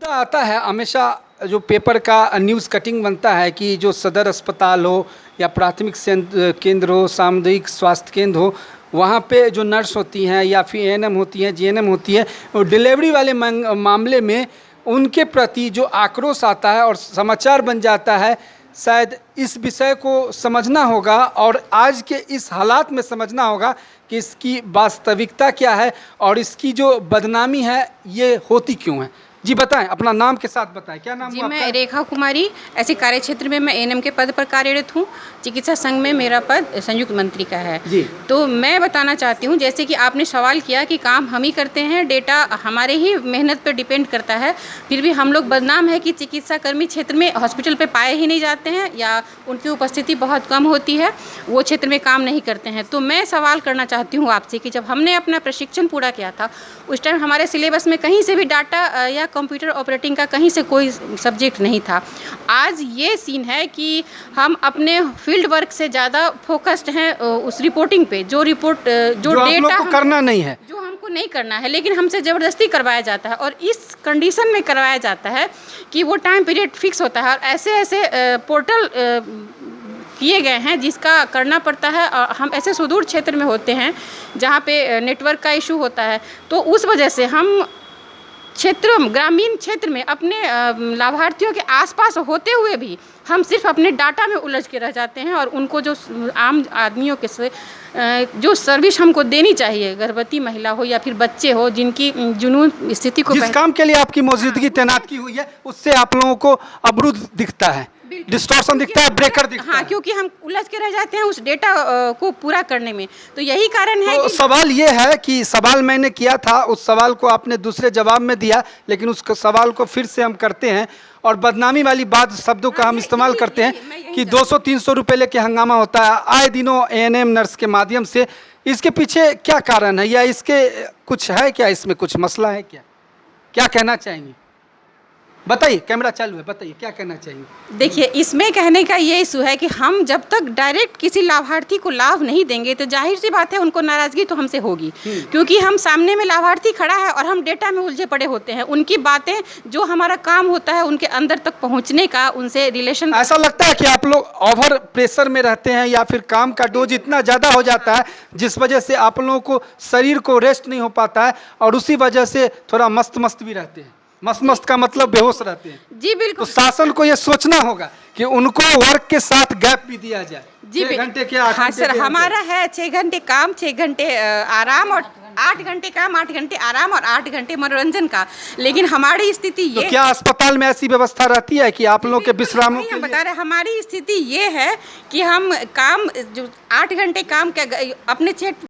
आता है हमेशा जो पेपर का न्यूज़ कटिंग बनता है कि जो सदर अस्पताल हो या प्राथमिक केंद्र हो, सामुदायिक स्वास्थ्य केंद्र हो, वहाँ पे जो नर्स होती हैं या फिर एएनएम होती हैं, जीएनएम होती है, वो डिलीवरी वाले मामले में उनके प्रति जो आक्रोश आता है और समाचार बन जाता है। शायद इस विषय को समझना होगा और आज के इस हालात में समझना होगा कि इसकी वास्तविकता क्या है और इसकी जो बदनामी है ये होती क्यों है। जी बताएं, अपना नाम के साथ बताएं, क्या नाम जी हुआ मैं आपका? रेखा कुमारी, ऐसे कार्य क्षेत्र में मैं एएनएम के पद पर कार्यरत हूँ। चिकित्सा संघ में मेरा पद संयुक्त मंत्री का है। जी। तो मैं बताना चाहती हूँ, जैसे कि आपने सवाल किया कि काम हम ही करते हैं, डेटा हमारे ही मेहनत पर डिपेंड करता है, फिर भी हम लोग बदनाम है कि चिकित्सा कर्मी क्षेत्र में हॉस्पिटल पे पाए ही नहीं जाते हैं या उनकी उपस्थिति बहुत कम होती है, वो क्षेत्र में काम नहीं करते हैं। तो मैं सवाल करना चाहती हूँ आपसे कि जब हमने अपना प्रशिक्षण पूरा किया था उस टाइम हमारे सिलेबस में कहीं से भी डाटा या कंप्यूटर ऑपरेटिंग का कहीं से कोई सब्जेक्ट नहीं था। आज ये सीन है कि हम अपने फील्ड वर्क से ज़्यादा फोकस्ड हैं उस रिपोर्टिंग पे, जो रिपोर्ट जो आप लोग डेटा को करना नहीं है, जो हमको नहीं करना है, लेकिन हमसे ज़बरदस्ती करवाया जाता है और इस कंडीशन में करवाया जाता है कि वो टाइम पीरियड फिक्स होता है और ऐसे ऐसे पोर्टल किए गए हैं जिसका करना पड़ता है। और हम ऐसे सुदूर क्षेत्र में होते हैं जहाँ पे नेटवर्क का इशू होता है, तो उस वजह से हम ग्रामीण क्षेत्र में अपने लाभार्थियों के आसपास होते हुए भी हम सिर्फ अपने डाटा में उलझ के रह जाते हैं और उनको जो आम आदमियों के से जो सर्विस हमको देनी चाहिए, गर्भवती महिला हो या फिर बच्चे हो जिनकी जुनून स्थिति को जिस काम के लिए आपकी मौजूदगी तैनात की हुई है उससे आप लोगों को अवरुद्ध दिखता है, डिस्टॉर्शन दिखता है, ब्रेकर दिखता हाँ, है। क्योंकि हम उलझ के रह जाते हैं उस डेटा को पूरा करने में। तो यही कारण है तो कि सवाल ये है कि सवाल मैंने किया था, उस सवाल को आपने दूसरे जवाब में दिया, लेकिन उस सवाल को फिर से हम करते हैं और बदनामी वाली बात शब्दों का हम इस्तेमाल करते हैं कि 200-300 रुपये लेके हंगामा होता है आए दिनों एएनएम नर्स के माध्यम से। इसके पीछे क्या कारण है या इसके कुछ है क्या, इसमें कुछ मसला है क्या, क्या कहना चाहेंगे? बताइए, कैमरा चालू है, बताइए क्या कहना चाहिए। देखिए, इसमें कहने का ये इशू है कि हम जब तक डायरेक्ट किसी लाभार्थी को लाभ नहीं देंगे तो जाहिर सी बात है उनको नाराज़गी तो हमसे होगी, क्योंकि हम सामने में लाभार्थी खड़ा है और हम डेटा में उलझे पड़े होते हैं। उनकी बातें जो हमारा काम होता है उनके अंदर तक पहुंचने का, उनसे रिलेशन। ऐसा लगता है कि आप लोग ओवर प्रेशर में रहते हैं या फिर काम का डोज इतना ज़्यादा हो जाता है जिस वजह से आप लोगों को शरीर को रेस्ट नहीं हो पाता है और उसी वजह से थोड़ा मस्त भी रहते हैं। मस्त का मतलब बेहोश रहते हैं। जी बिल्कुल। तो शासन को ये सोचना होगा कि उनको वर्क के साथ गैप भी दिया जाए। जी 6 घंटे के 8 हाँ घंटे सर, के हमारा है 6 घंटे काम, 6 घंटे आराम और 8 घंटे काम, 8 घंटे आराम और 8 घंटे मनोरंजन का। लेकिन हमारी स्थिति तो ये, क्या अस्पताल में ऐसी व्यवस्था रहती है कि आप लोगों के विश्राम हम बता रहे, हमारी स्थिति ये है कि हम काम जो 8 घंटे काम अपने